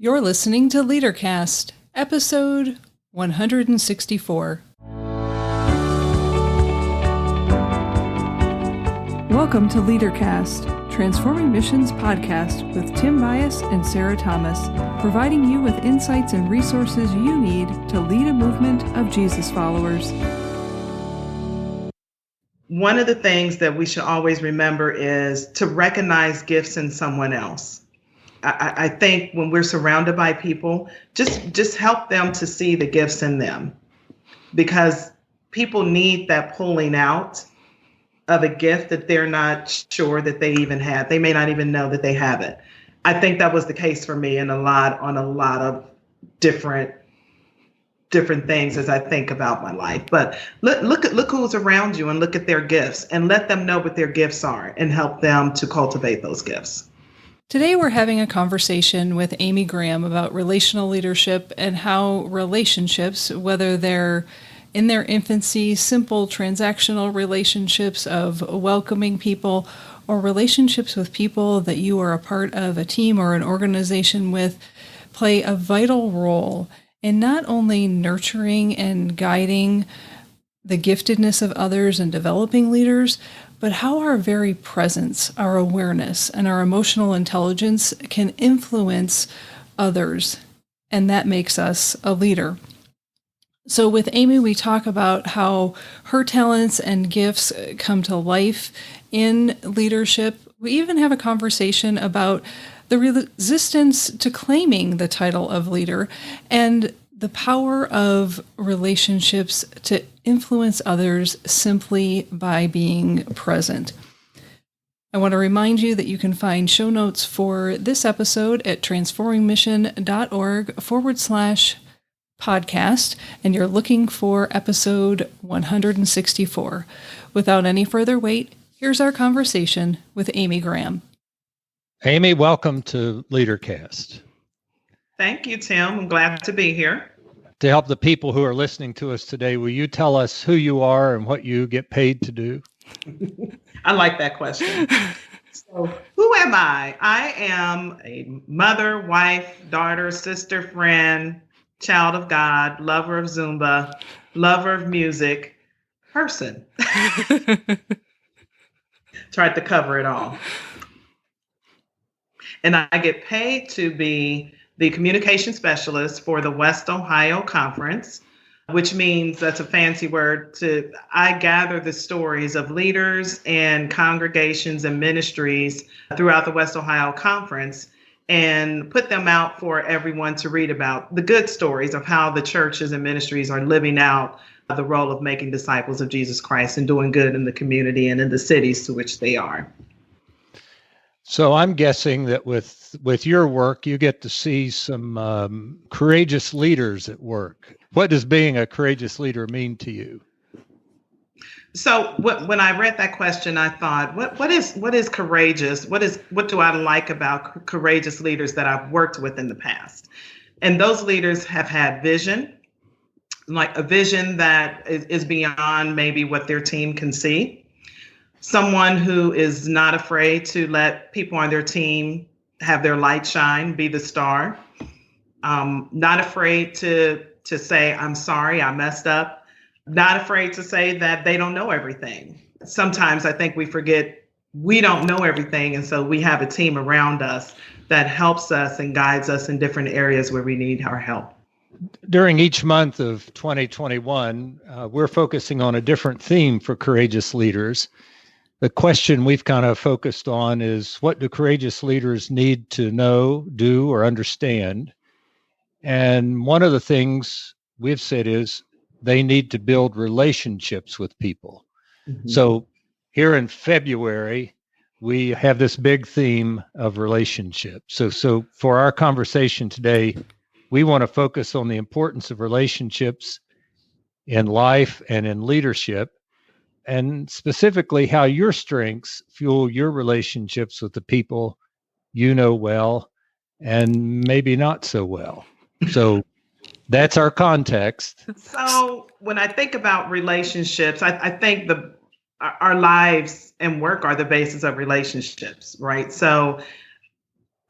You're listening to LeaderCast, episode 164. Welcome to LeaderCast, Transforming Missions podcast with Tim Bias and Sarah Thomas, providing you with insights and resources you need to lead a movement of Jesus followers. One of the things that we should always remember is to recognize gifts in someone else. I think when we're surrounded by people, just help them to see the gifts in them, because people need that pulling out of a gift that they're not sure that they even have. They may not even know that they have it. I think that was the case for me on a lot of different things as I think about my life. But look who's around you and look at their gifts and let them know what their gifts are and help them to cultivate those gifts. Today we're having a conversation with Amy Graham about relational leadership and how relationships, whether they're in their infancy, simple transactional relationships of welcoming people, or relationships with people that you are a part of a team or an organization with, play a vital role in not only nurturing and guiding the giftedness of others and developing leaders, but how our very presence, our awareness, and our emotional intelligence can influence others, and that makes us a leader. So with Amy, we talk about how her talents and gifts come to life in leadership. We even have a conversation about the resistance to claiming the title of leader and the power of relationships to influence others simply by being present. I want to remind you that you can find show notes for this episode at transformingmission.org/podcast, and you're looking for episode 164. Without any further wait, here's our conversation with Amy Graham. Amy, welcome to LeaderCast. Thank you, Tim. I'm glad to be here. To help the people who are listening to us today, will you tell us who you are and what you get paid to do? I like that question. So, who am I? I am a mother, wife, daughter, sister, friend, child of God, lover of Zumba, lover of music, person. Tried to cover it all. And I get paid to be the communication specialist for the West Ohio Conference, which means, that's a fancy word, I gather the stories of leaders and congregations and ministries throughout the West Ohio Conference and put them out for everyone to read about, the good stories of how the churches and ministries are living out the role of making disciples of Jesus Christ and doing good in the community and in the cities to which they are. So I'm guessing that with your work, you get to see some courageous leaders at work. What does being a courageous leader mean to you? So when I read that question, I thought, what is courageous? What do I like about courageous leaders that I've worked with in the past? And those leaders have had vision, like a vision that is beyond maybe what their team can see. Someone who is not afraid to let people on their team have their light shine, be the star. Not afraid to say, I'm sorry, I messed up. Not afraid to say that they don't know everything. Sometimes I think we forget we don't know everything. And so we have a team around us that helps us and guides us in different areas where we need our help. During each month of 2021, we're focusing on a different theme for courageous leaders. The question we've kind of focused on is, what do courageous leaders need to know, do, or understand? And one of the things we've said is they need to build relationships with people. Mm-hmm. So here in February, we have this big theme of relationships. So for our conversation today, we want to focus on the importance of relationships in life and in leadership, and specifically how your strengths fuel your relationships with the people you know well and maybe not so well. So that's our context. So when I think about relationships, I think our lives and work are the basis of relationships, right? So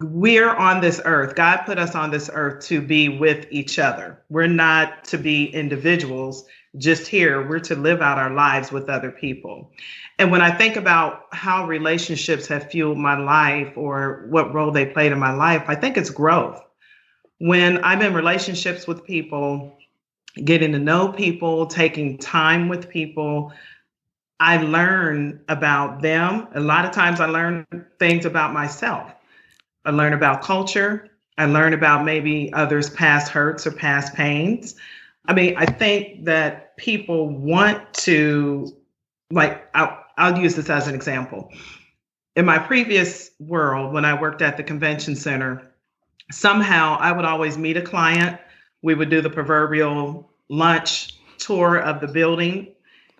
we're on this earth. God put us on this earth to be with each other. We're not to be individuals just here. We're to live out our lives with other people. And when I think about how relationships have fueled my life or what role they played in my life, I think it's growth. When I'm in relationships with people, getting to know people, taking time with people, I learn about them. A lot of times I learn things about myself. I learn about culture. I learn about maybe others' past hurts or past pains. I mean, I think that people want to, like, I'll use this as an example. In my previous world, when I worked at the convention center, somehow I would always meet a client. We would do the proverbial lunch tour of the building.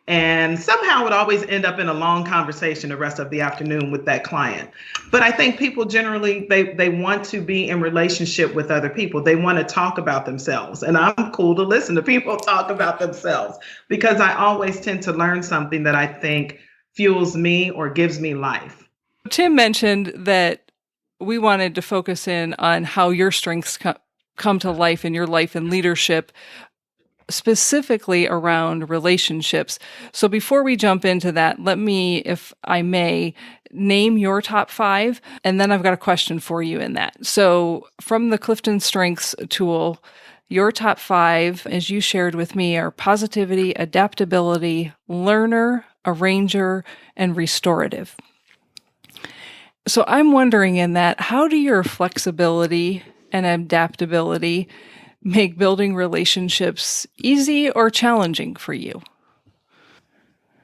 And somehow it would always end up in a long conversation the rest of the afternoon with that client. But I think people generally, they want to be in relationship with other people. They want to talk about themselves. And I'm cool to listen to people talk about themselves because I always tend to learn something that I think fuels me or gives me life. Tim mentioned that we wanted to focus in on how your strengths come to life in your life and leadership, specifically around relationships. So before we jump into that, let me, if I may, name your top 5, and then I've got a question for you in that. So from the Clifton Strengths tool, your top 5, as you shared with me, are positivity, adaptability, learner, arranger, and restorative. So I'm wondering in that, how do your flexibility and adaptability make building relationships easy or challenging for you?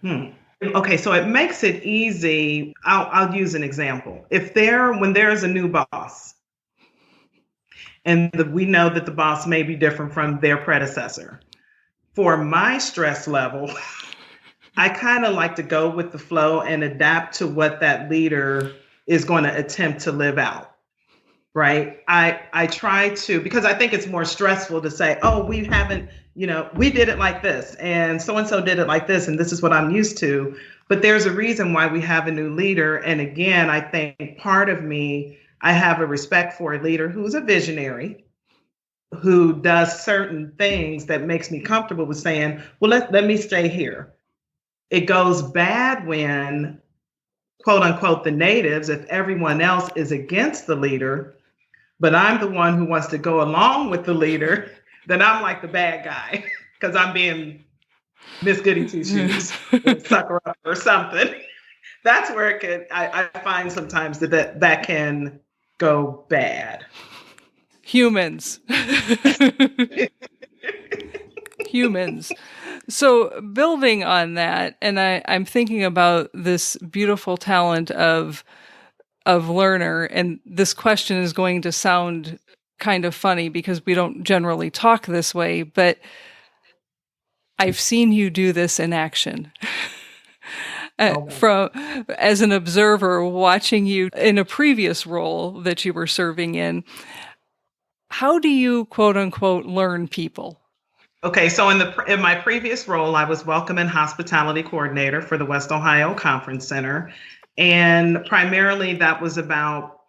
Okay, so it makes it easy. I'll use an example. When there's a new boss, and we know that the boss may be different from their predecessor, for my stress level, I kind of like to go with the flow and adapt to what that leader is going to attempt to live out. Right. I try to, because I think it's more stressful to say, oh, we haven't, we did it like this and so did it like this. And this is what I'm used to. But there's a reason why we have a new leader. And again, I think part of me, I have a respect for a leader who's a visionary, who does certain things that makes me comfortable with saying, well, let me stay here. It goes bad when, quote unquote, the natives, if everyone else is against the leader, but I'm the one who wants to go along with the leader, then I'm like the bad guy because I'm being Miss Goody Two Shoes, sucker up or something. That's where I find sometimes that can go bad. Humans. Humans. So building on that, and I'm thinking about this beautiful talent of learner, and this question is going to sound kind of funny because we don't generally talk this way, but I've seen you do this in action. From as an observer watching you in a previous role that you were serving in. How do you, quote unquote, learn people? Okay, so in my previous role, I was welcome and hospitality coordinator for the West Ohio Conference Center. And primarily that was about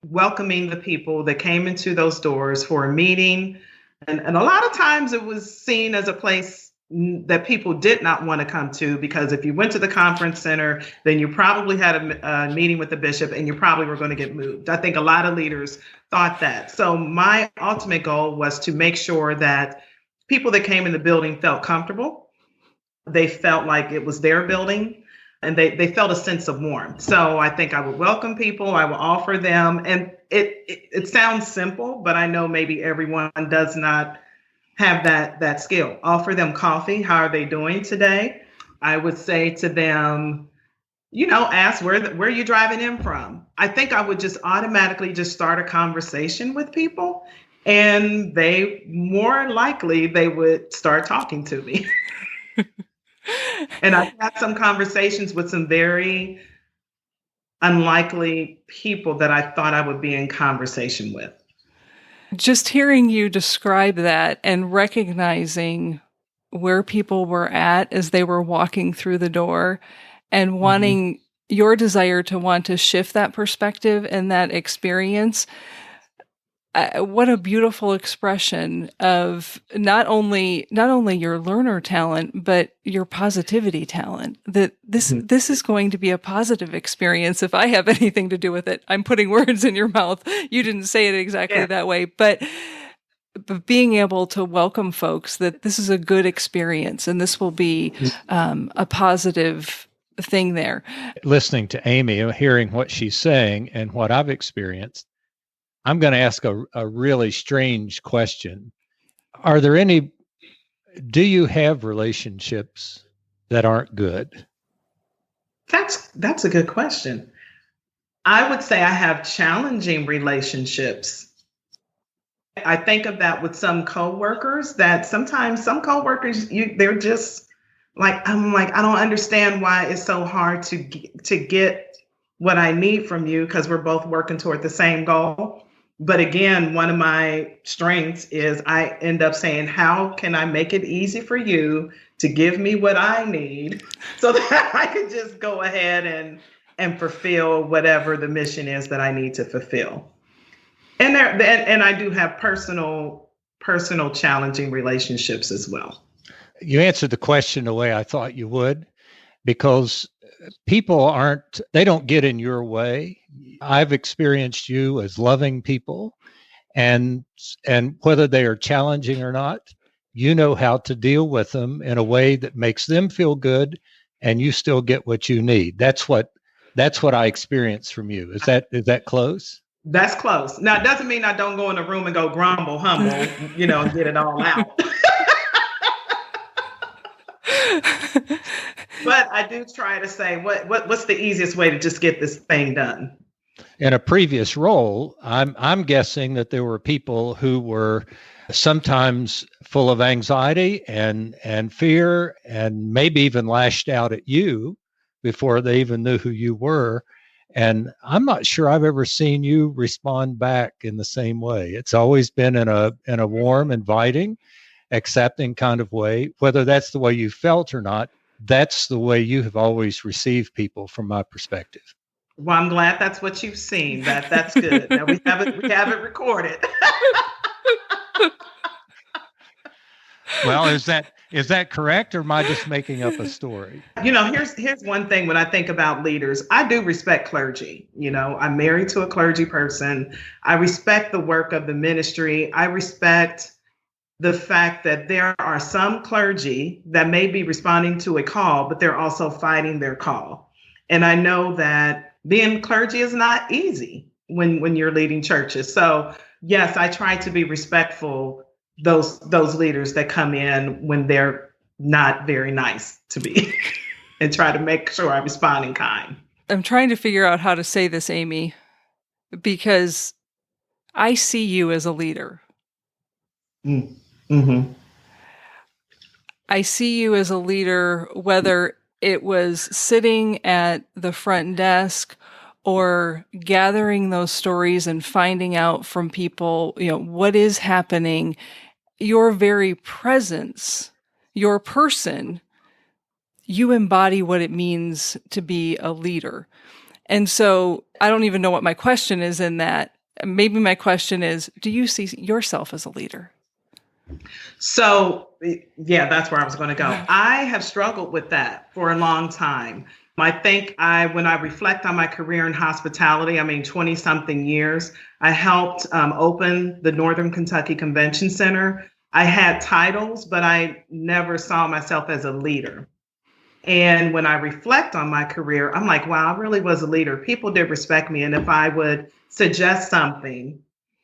welcoming the people that came into those doors for a meeting. And a lot of times it was seen as a place that people did not want to come to, because if you went to the conference center, then you probably had a meeting with the bishop and you probably were going to get moved. I think a lot of leaders thought that. So my ultimate goal was to make sure that people that came in the building felt comfortable. They felt like it was their building, and they felt a sense of warmth. So I think I would welcome people, I would offer them, and it sounds simple, but I know maybe everyone does not have that skill. Offer them coffee. How are they doing today? I would say to them, ask where are you driving in from? I think I would just automatically just start a conversation with people, and they would start talking to me. And I've had some conversations with some very unlikely people that I thought I would be in conversation with. Just hearing you describe that and recognizing where people were at as they were walking through the door and wanting, your desire to want to shift that perspective and that experience. What a beautiful expression of not only your learner talent, but your positivity talent. That this is going to be a positive experience if I have anything to do with it. I'm putting words in your mouth. You didn't say it exactly that way, but being able to welcome folks that this is a good experience and this will be a positive thing there. Listening to Amy, hearing what she's saying and what I've experienced, I'm going to ask a really strange question. Do you have relationships that aren't good? That's a good question. I would say I have challenging relationships. I think of that with some coworkers, that sometimes some coworkers, they're just like, I'm like, I don't understand why it's so hard to get what I need from you, because we're both working toward the same goal. But again, one of my strengths is I end up saying, how can I make it easy for you to give me what I need so that I can just go ahead and fulfill whatever the mission is that I need to fulfill. And I do have personal challenging relationships as well. You answered the question the way I thought you would, because people they don't get in your way. I've experienced you as loving people, and whether they are challenging or not, you know how to deal with them in a way that makes them feel good and you still get what you need. That's what I experience from you. Is that close? That's close. Now, it doesn't mean I don't go in the room and go grumble, humble, and get it all out. But I do try to say, what's the easiest way to just get this thing done? In a previous role, I'm guessing that there were people who were sometimes full of anxiety and fear, and maybe even lashed out at you before they even knew who you were. And I'm not sure I've ever seen you respond back in the same way. It's always been in a warm, inviting, accepting kind of way. Whether that's the way you felt or not, that's the way you have always received people from my perspective. Well, I'm glad that's what you've seen. That's good. Now we have it recorded. Well, is that correct, or am I just making up a story? Here's one thing when I think about leaders. I do respect clergy. I'm married to a clergy person. I respect the work of the ministry. I respect the fact that there are some clergy that may be responding to a call, but they're also fighting their call. And I know that being clergy is not easy when you're leading churches. So yes, I try to be respectful those leaders that come in when they're not very nice to me and try to make sure I respond in kind. I'm trying to figure out how to say this, Amy, because I see you as a leader. Mm-hmm. I see you as a leader, whether it was sitting at the front desk or gathering those stories and finding out from people, what is happening. Your very presence, your person, you embody what it means to be a leader. And so I don't even know what my question is in that. Maybe my question is, do you see yourself as a leader? So, yeah, that's where I was going to go. I have struggled with that for a long time. I think when I reflect on my career in hospitality, 20 something years, I helped open the Northern Kentucky Convention Center. I had titles, but I never saw myself as a leader. And when I reflect on my career, I'm like, wow, I really was a leader. People did respect me. And if I would suggest something,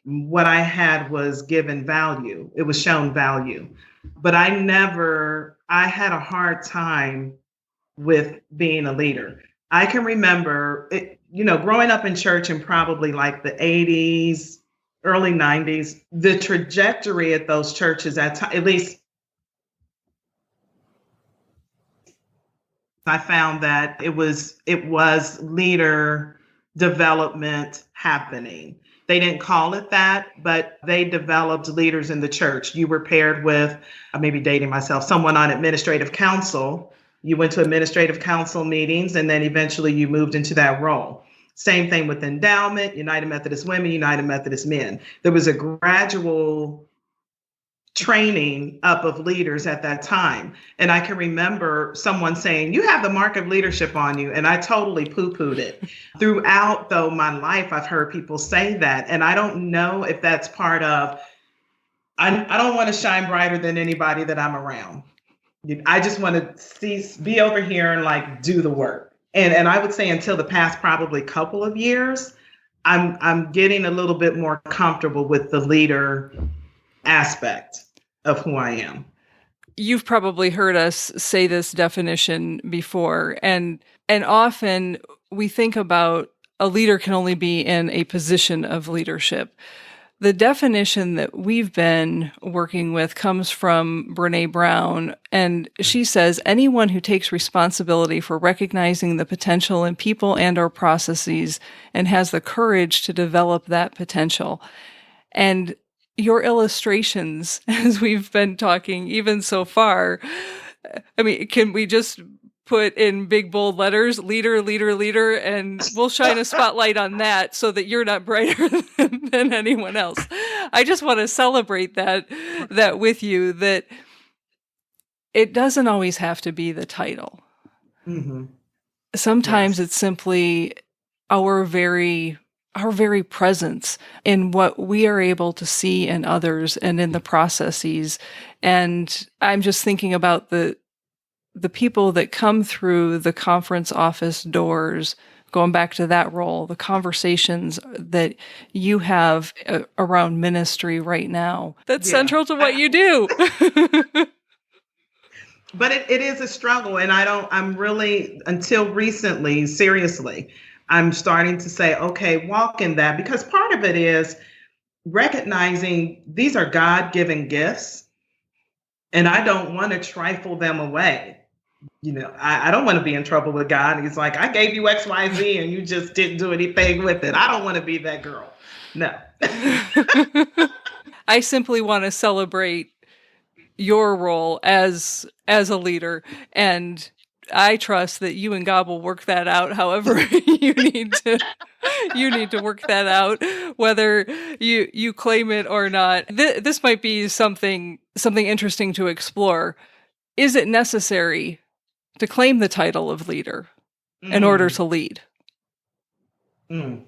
what I had was given value. It was shown value. But I had a hard time with being a leader. I can remember, growing up in church in probably like the 80s, early 90s, the trajectory at those churches, at least I found that it was leader development happening. They didn't call it that, but they developed leaders in the church. You were paired with, I may be dating myself, someone on administrative council You went to administrative council meetings, and then eventually you moved into that role. Same thing with endowment, United Methodist Women, United Methodist Men. There was a gradual training up of leaders at that time. And I can remember someone saying, "You have the mark of leadership on you." And I totally poo-pooed it. Throughout, though, my life, I've heard people say that. And I don't know if that's part of, I don't want to shine brighter than anybody that I'm around. I just want to be over here and like do the work. And I would say until the past probably couple of years, I'm getting a little bit more comfortable with the leader aspect of who I am. You've probably heard us say this definition before, and often we think about a leader can only be in a position of leadership. The definition that we've been working with comes from Brené Brown, and she says anyone who takes responsibility for recognizing the potential in people and or processes and has the courage to develop that potential. And your illustrations, as we've been talking even so far, I mean, can we just put in big bold letters, leader, leader, leader, and we'll shine a spotlight on that so that you're not brighter than anyone else. I just want to celebrate that with you, that it doesn't always have to be the title. Mm-hmm. Sometimes it's simply our very presence in what we are able to see in others and in the processes. And I'm just thinking about the people that come through the conference office doors, going back to that role, the conversations that you have around ministry right now. That's central to what you do. But it is a struggle. And I'm really, until recently, seriously, I'm starting to say, okay, walk in that, because part of it is recognizing these are God-given gifts, and I don't want to trifle them away. You know, I don't want to be in trouble with God. He's like, I gave you X, Y, Z, and you just didn't do anything with it. I don't want to be that girl. No. I simply want to celebrate your role as a leader, and I trust that you and God will work that out however you need to work that out, whether you claim it or not. This might be something interesting to explore. Is it necessary to claim the title of leader in order to lead? I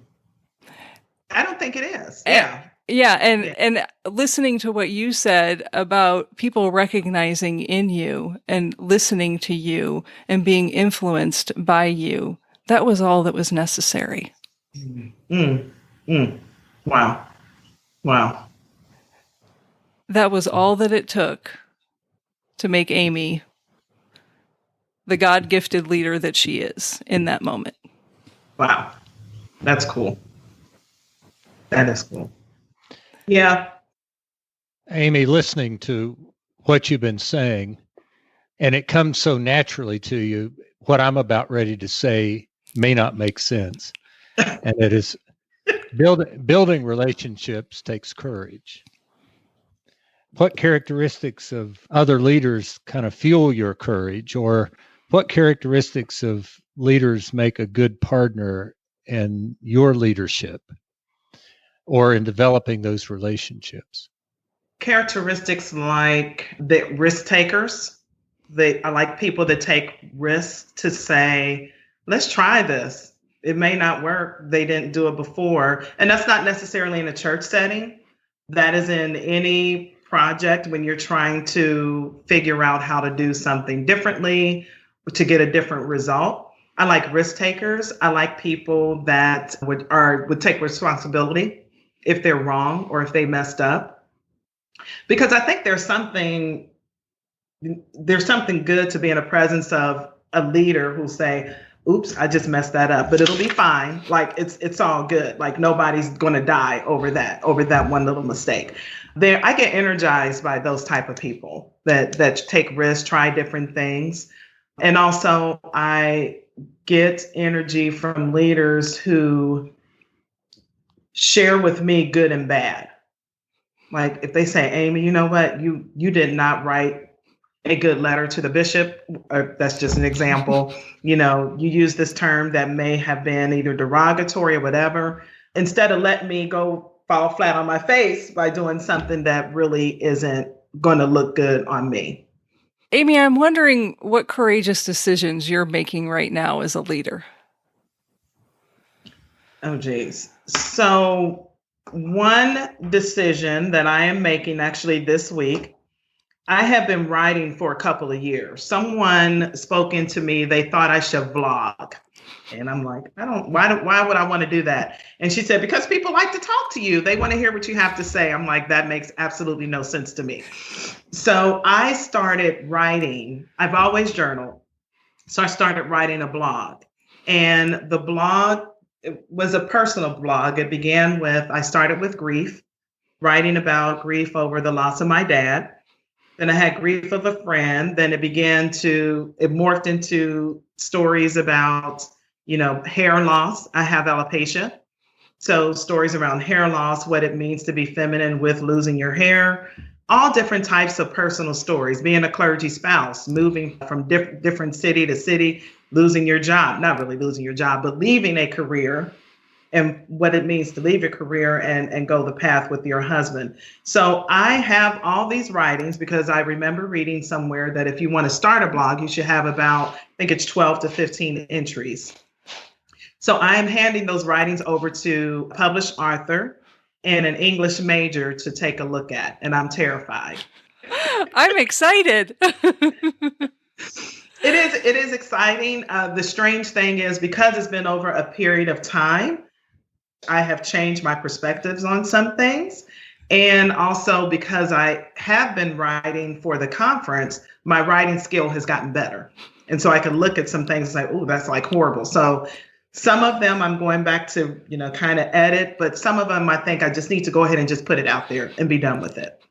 don't think it is. And listening to what you said about people recognizing in you and listening to you and being influenced by you, that was all that was necessary. Wow. That was all that it took to make Amy the God-gifted leader that she is in that moment. Wow. That's cool. That is cool. Yeah. Amy, listening to what you've been saying, and it comes so naturally to you, what I'm about ready to say may not make sense. And it is building relationships takes courage. What characteristics of other leaders kind of fuel your courage, or what characteristics of leaders make a good partner in your leadership or in developing those relationships? Characteristics like the risk takers. I like people that take risks to say, let's try this. It may not work. They didn't do it before. And that's not necessarily in a church setting. That is in any project when you're trying to figure out how to do something differently to get a different result. I like risk takers. I like people that would take responsibility if they're wrong or if they messed up. Because I think there's something good to be in the presence of a leader who'll say, oops, I just messed that up, but it'll be fine. Like it's all good. Like nobody's going to die over that one little mistake. I get energized by those type of people that take risks, try different things. And also I get energy from leaders who share with me good and bad. Like if they say, Amy, you know what, you did not write a good letter to the bishop, or that's just an example. You use this term that may have been either derogatory or whatever, instead of letting me go fall flat on my face by doing something that really isn't going to look good on me. Amy, I'm wondering what courageous decisions you're making right now as a leader. Oh, geez. So, one decision that I am making actually this week, I have been writing for a couple of years. Someone spoke into me, they thought I should blog. And I'm like, why would I want to do that? And she said, because people like to talk to you. They want to hear what you have to say. I'm like, that makes absolutely no sense to me. So I started writing. I've always journaled. So I started writing a blog. And the blog was a personal blog. It began with, I started with grief, writing about grief over the loss of my dad. Then I had grief of a friend. Then it morphed into stories about, hair loss. I have alopecia. So stories around hair loss, what it means to be feminine with losing your hair, all different types of personal stories, being a clergy spouse, moving from different city to city, losing your job, not really losing your job, but leaving a career and what it means to leave your career and go the path with your husband. So I have all these writings because I remember reading somewhere that if you want to start a blog, you should have about, I think it's 12 to 15 entries. So I'm handing those writings over to a published author and an English major to take a look at, and I'm terrified. I'm excited. It is exciting. The strange thing is, because it's been over a period of time, I have changed my perspectives on some things. And also because I have been writing for the conference, my writing skill has gotten better. And so I can look at some things and say, oh, that's like horrible. So some of them I'm going back to, kind of edit, but some of them I think I just need to go ahead and just put it out there and be done with it.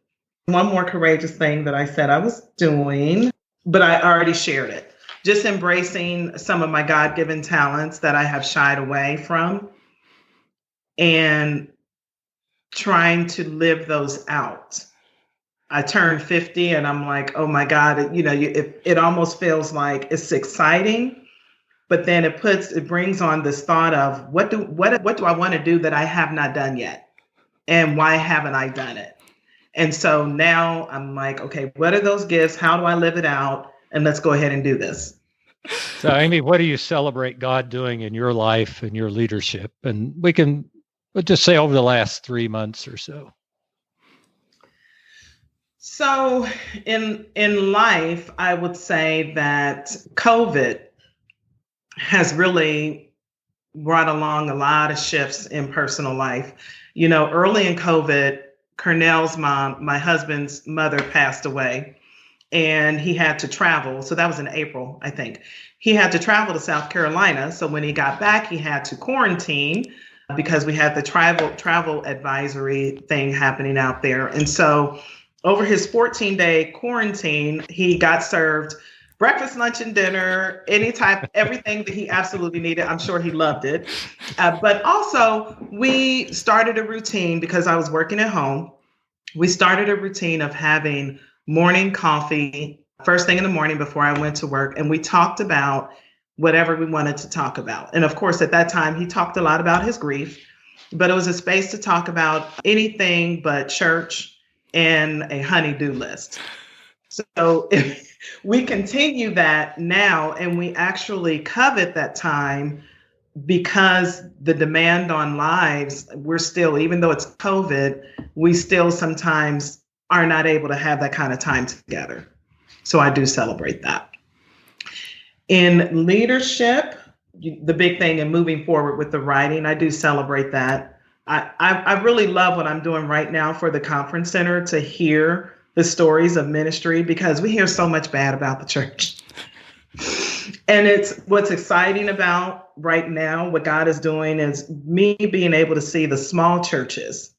One more courageous thing that I said I was doing, but I already shared it. Just embracing some of my God-given talents that I have shied away from and trying to live those out. I turned 50 and I'm like, oh my God, it almost feels like it's exciting. But then it brings on this thought of what do I want to do that I have not done yet? And why haven't I done it? And so now I'm like, okay, what are those gifts? How do I live it out? And let's go ahead and do this. So, Amy, what do you celebrate God doing in your life and your leadership? And we'll just say over the last 3 months or so. So in life, I would say that COVID has really brought along a lot of shifts in personal life. Early in COVID, Cornell's mom, my husband's mother, passed away and he had to travel. So that was in April, I think. He had to travel to South Carolina. So when he got back, he had to quarantine because we had the travel advisory thing happening out there. And so over his 14-day quarantine, he got served breakfast, lunch, and dinner, everything that he absolutely needed. I'm sure he loved it. But also, we started a routine because I was working at home. We started a routine of having morning coffee first thing in the morning before I went to work. And we talked about whatever we wanted to talk about. And of course, at that time, he talked a lot about his grief, but it was a space to talk about anything but church and a honey-do list. So if we continue that now, and we actually covet that time because the demand on lives, we're still, even though it's COVID, we still sometimes are not able to have that kind of time together. So I do celebrate that. In leadership, the big thing in moving forward with the writing, I do celebrate that. I really love what I'm doing right now for the conference center, to hear the stories of ministry, because we hear so much bad about the church. And it's what's exciting about right now, what God is doing, is me being able to see the small churches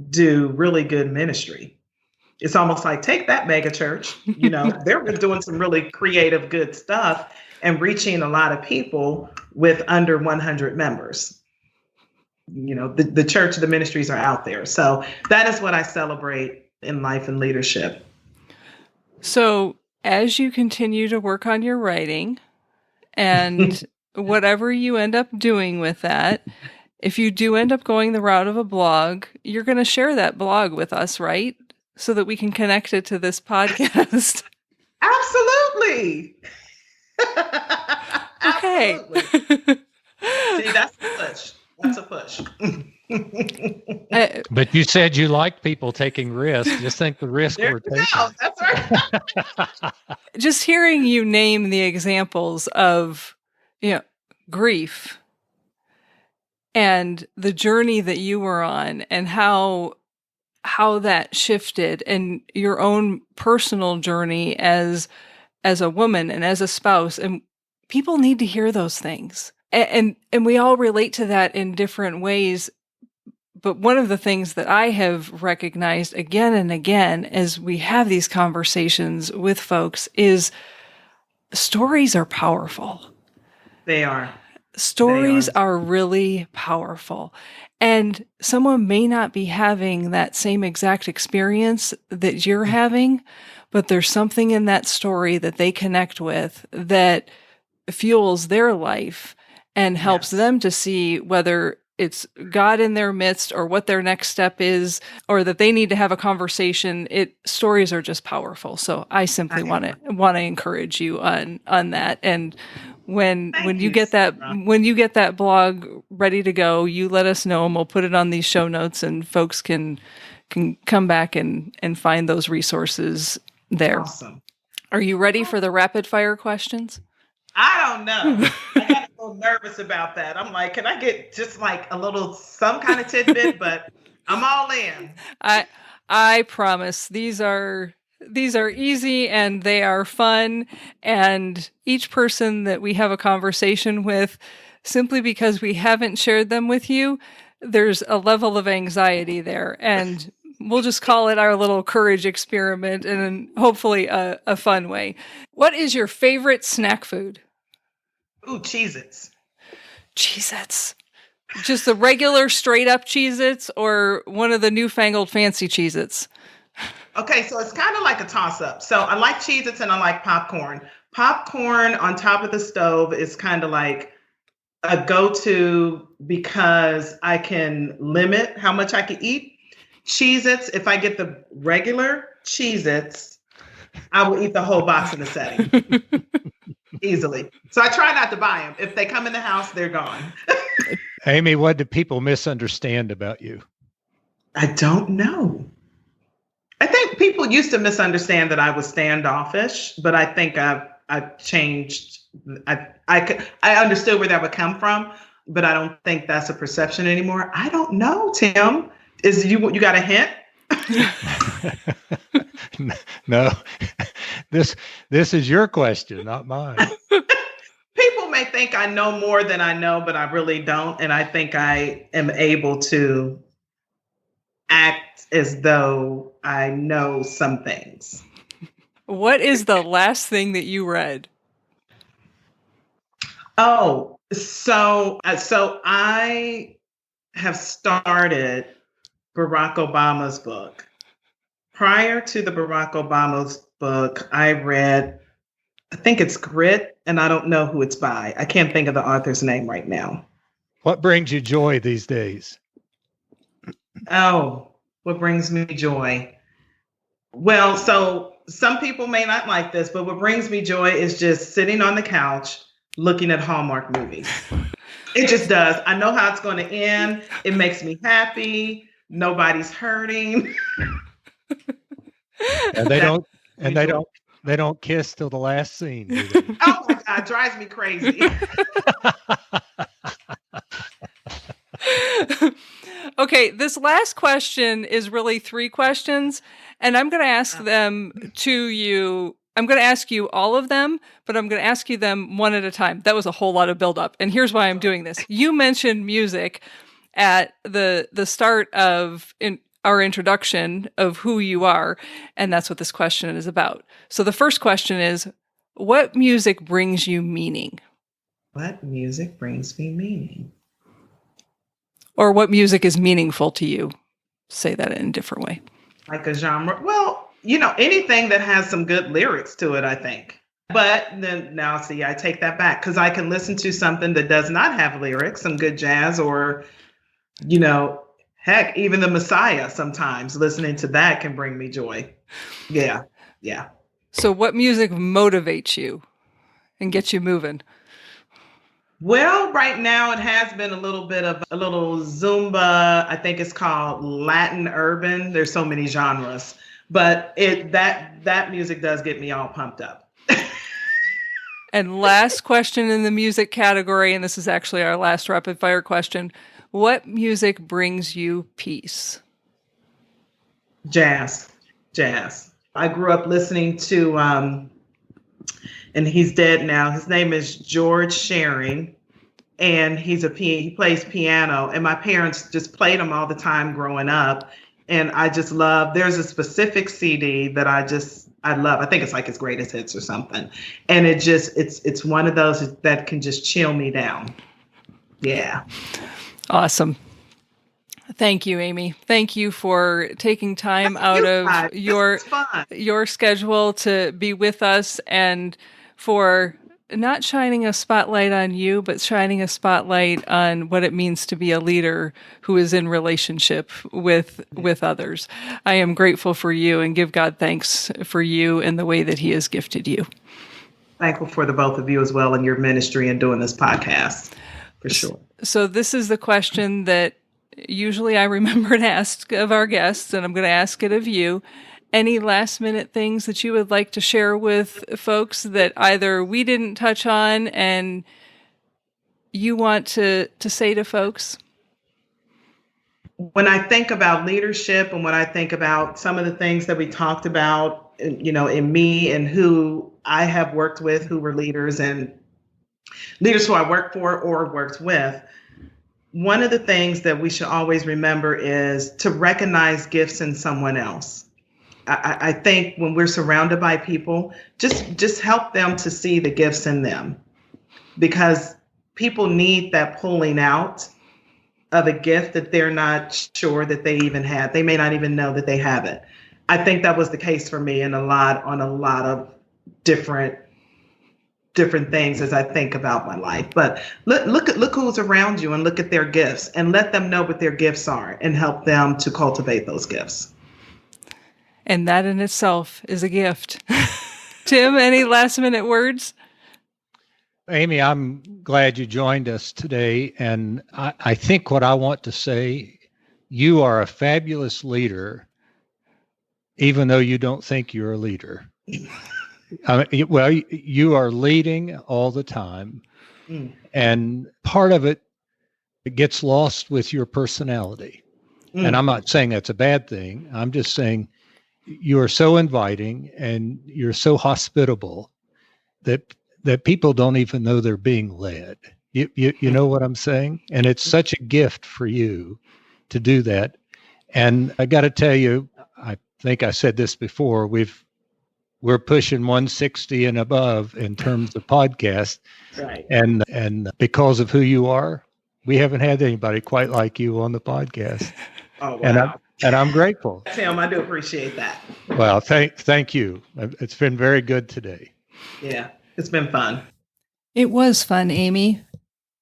do really good ministry. It's almost like, take that mega church, they're doing some really creative, good stuff and reaching a lot of people with under 100 members. The church, the ministries are out there. So that is what I celebrate in life and leadership. So as you continue to work on your writing and whatever you end up doing with that, if you do end up going the route of a blog, you're going to share that blog with us, right? So that we can connect it to this podcast. Absolutely. Okay. Absolutely. See, that's a push. That's a push. But you said you liked people taking risks. Just think the risk There we're you taking. go. That's right. Just hearing you name the examples of, grief and the journey that you were on and how that shifted, and your own personal journey as a woman and as a spouse, and people need to hear those things. And we all relate to that in different ways. But one of the things that I have recognized again and again as we have these conversations with folks is stories are powerful. They are. Stories are really powerful. And someone may not be having that same exact experience that you're having, but there's something in that story that they connect with that fuels their life and helps them to see whether it's God in their midst or what their next step is, or that they need to have a conversation. Stories are just powerful. So I simply want to encourage you on that. And when you get that blog ready to go, you let us know and we'll put it on these show notes, and folks can come back and find those resources there. Awesome. Are you ready for the rapid fire questions? I don't know. I got a little nervous about that. I'm like, can I get just like some kind of tidbit? But I'm all in. I promise these are easy and they are fun. And each person that we have a conversation with, simply because we haven't shared them with you, there's a level of anxiety there. And we'll just call it our little courage experiment, and hopefully a fun way. What is your favorite snack food? Ooh, Cheez-Its. Cheez-Its. Just the regular straight up Cheez-Its or one of the newfangled fancy Cheez-Its? Okay, so it's kind of like a toss-up. So I like Cheez-Its and I like popcorn. Popcorn on top of the stove is kind of like a go-to because I can limit how much I can eat. Cheez-Its, if I get the regular Cheez-Its, I will eat the whole box in a setting. Easily. So I try not to buy them. If they come in the house, they're gone. Amy, what do people misunderstand about you? I don't know. I think people used to misunderstand that I was standoffish, but I think I've changed. I understood where that would come from, but I don't think that's a perception anymore. I don't know, Tim. You got a hint? No. This is your question, not mine. People may think I know more than I know, but I really don't. And I think I am able to act as though I know some things. What is the last thing that you read? Oh, so I have started Barack Obama's book. Prior to the Barack Obama's book, I read, I think it's Grit, and I don't know who it's by. I can't think of the author's name right now. What brings you joy these days? Oh, what brings me joy? Well, so some people may not like this, but what brings me joy is just sitting on the couch looking at Hallmark movies. It just does. I know how it's going to end. It makes me happy. Nobody's hurting. And they don't kiss till the last scene. Do they? Oh my God, drives me crazy. Okay, this last question is really 3 questions, and I'm going to ask them to you. I'm going to ask you all of them, but I'm going to ask you them one at a time. That was a whole lot of buildup, and here's why I'm doing this. You mentioned music at the start of our introduction of who you are, and that's what this question is about. So the first question is, what music brings you meaning? What music brings me meaning? Or what music is meaningful to you? Say that in a different way. Like a genre. Well, anything that has some good lyrics to it, I think. But then now, see, I take that back because I can listen to something that does not have lyrics, some good jazz, or, heck, even the Messiah sometimes. Listening to that can bring me joy. Yeah. Yeah. So what music motivates you and gets you moving? Well, right now it has been a little bit of a little Zumba. I think it's called Latin urban. There's so many genres, but that music does get me all pumped up. And last question in the music category, and this is actually our last rapid fire question. What music brings you peace? Jazz. I grew up listening to, and he's dead now. His name is George Shearing, and he plays piano. And my parents just played him all the time growing up. And I just love. There's a specific CD that I love. I think it's like his greatest hits or something. And it's one of those that can just chill me down. Yeah. Awesome. Thank you, Amy. Thank you for taking time out of your schedule to be with us, and for not shining a spotlight on you, but shining a spotlight on what it means to be a leader who is in relationship with others. I am grateful for you and give God thanks for you and the way that He has gifted you. Thankful for the both of you as well in your ministry and doing this podcast, for sure. So this is the question that usually I remember to ask of our guests, and I'm going to ask it of you. Any last minute things that you would like to share with folks that either we didn't touch on and you want to say to folks? When I think about leadership and when I think about some of the things that we talked about, in me and who I have worked with, who were leaders and leaders who I worked for or worked with, one of the things that we should always remember is to recognize gifts in someone else. I think when we're surrounded by people, just help them to see the gifts in them, because people need that pulling out of a gift that they're not sure that they even have. They may not even know that they have it. I think that was the case for me on a lot of different things as I think about my life. But look who's around you and look at their gifts and let them know what their gifts are and help them to cultivate those gifts. And that in itself is a gift. Tim, any last minute words? Amy, I'm glad you joined us today. And I think what I want to say, you are a fabulous leader, even though you don't think you're a leader. You are leading all the time. And part of it gets lost with your personality. And I'm not saying that's a bad thing. I'm just saying you are so inviting and you're so hospitable that people don't even know they're being led. You know what I'm saying? And it's such a gift for you to do that. And I got to tell you, I think I said this before, we're pushing 160 and above in terms of podcasts. Right. And because of who you are, we haven't had anybody quite like you on the podcast. Oh, wow. And I'm grateful. Tim, I do appreciate that. Well, thank you. It's been very good today. Yeah, it's been fun. It was fun, Amy.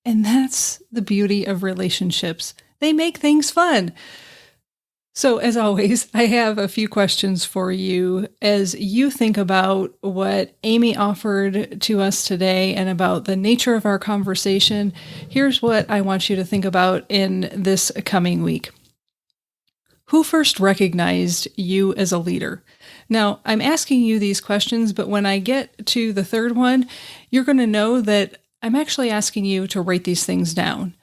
And that's the beauty of relationships. They make things fun. So as always, I have a few questions for you as you think about what Amy offered to us today and about the nature of our conversation. Here's what I want you to think about in this coming week. Who first recognized you as a leader? Now, I'm asking you these questions, but when I get to the third one, you're going to know that I'm actually asking you to write these things down.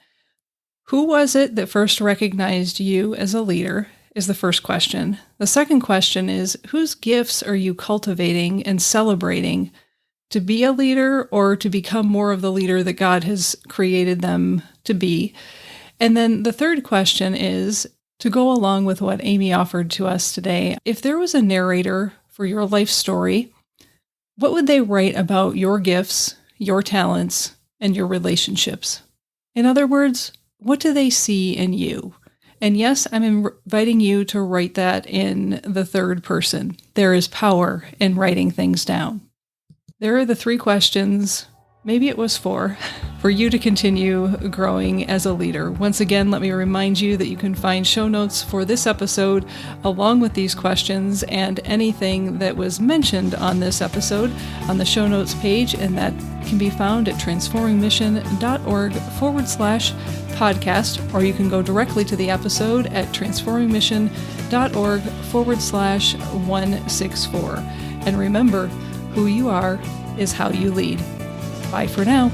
Who was it that first recognized you as a leader is the first question. The second question is, whose gifts are you cultivating and celebrating to be a leader or to become more of the leader that God has created them to be? And then the third question is, to go along with what Amy offered to us today, if there was a narrator for your life story, what would they write about your gifts, your talents, and your relationships? In other words, what do they see in you? And yes, I'm inviting you to write that in the third person. There is power in writing things down. There are the 3 questions, maybe it was 4, for you to continue growing as a leader. Once again, let me remind you that you can find show notes for this episode along with these questions and anything that was mentioned on this episode on the show notes page, and that can be found at transformingmission.org/podcast, or you can go directly to the episode at transformingmission.org/164. And remember, who you are is how you lead. Bye for now.